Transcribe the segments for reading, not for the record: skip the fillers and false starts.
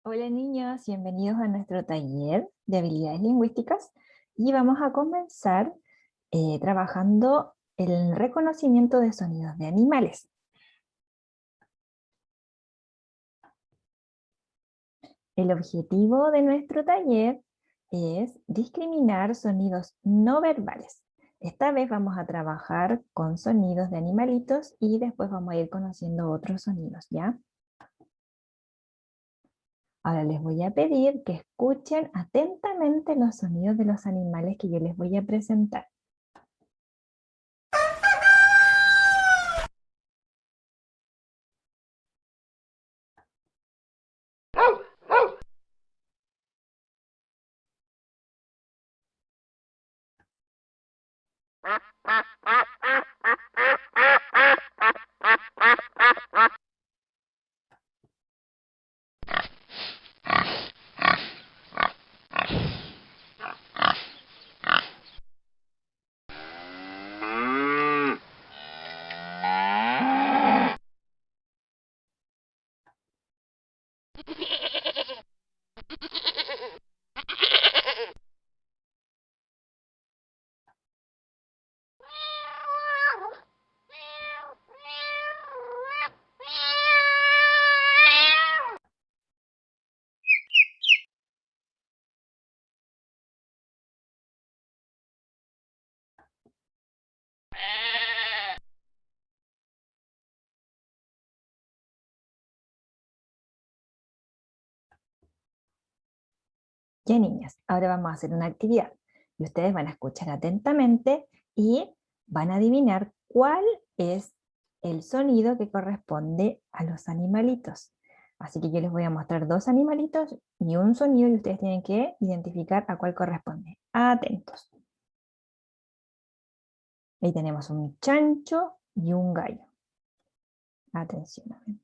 Hola niños, bienvenidos a nuestro taller de habilidades lingüísticas y vamos a comenzar trabajando el reconocimiento de sonidos de animales. El objetivo de nuestro taller es discriminar sonidos no verbales. Esta vez vamos a trabajar con sonidos de animalitos y después vamos a ir conociendo otros sonidos, ¿ya? Ahora les voy a pedir que escuchen atentamente los sonidos de los animales que yo les voy a presentar. Ya niñas, ahora vamos a hacer una actividad y ustedes van a escuchar atentamente y van a adivinar cuál es el sonido que corresponde a los animalitos. Así que yo les voy a mostrar dos animalitos y un sonido y ustedes tienen que identificar a cuál corresponde. Atentos. Ahí tenemos un chancho y un gallo. Atención. A ver.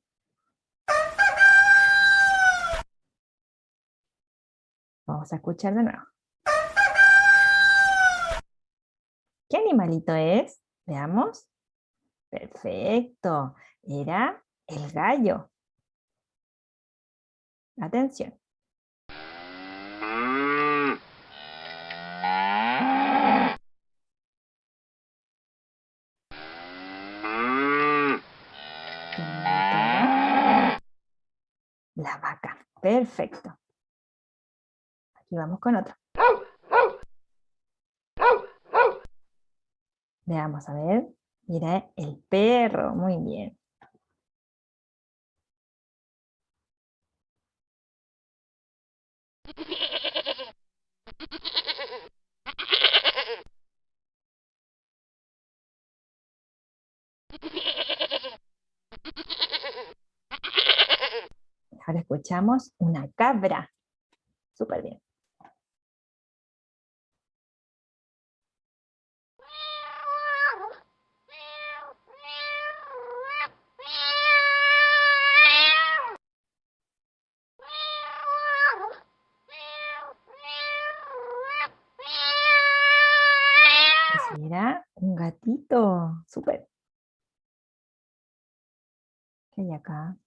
Vamos a escuchar de nuevo. ¿Qué animalito es? Veamos. Perfecto. Era el gallo. Atención. ¿Qué animalito era? La vaca. Perfecto. Aquí vamos con otro. Veamos, a ver. Mira, el perro. Muy bien. Ahora escuchamos una cabra. Súper bien. Ese era un gatito. Súper. ¿Qué hay acá?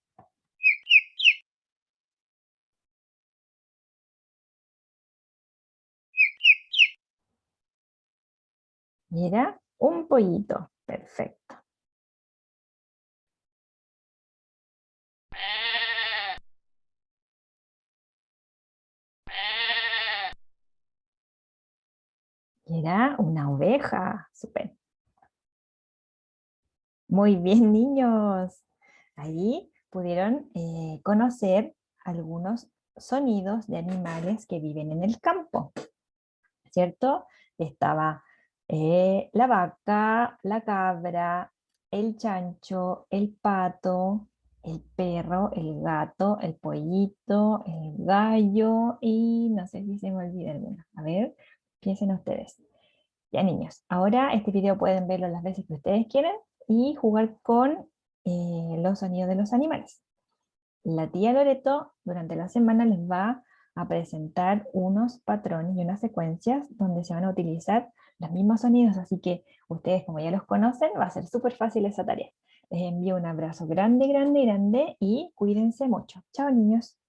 Mira, un pollito. Perfecto. Era una oveja. Súper. Muy bien, niños. Ahí pudieron conocer algunos sonidos de animales que viven en el campo, ¿cierto? Estaba la vaca, la cabra, el chancho, el pato, el perro, el gato, el pollito, el gallo y no sé si se me olvida alguna. A ver, piensen ustedes. Ya niños, ahora este video pueden verlo las veces que ustedes quieran y jugar con los sonidos de los animales. La tía Loreto durante la semana les va a presentar unos patrones y unas secuencias donde se van a utilizar los mismos sonidos, así que ustedes como ya los conocen, va a ser súper fácil esa tarea. Les envío un abrazo grande, grande, grande y cuídense mucho. Chao niños.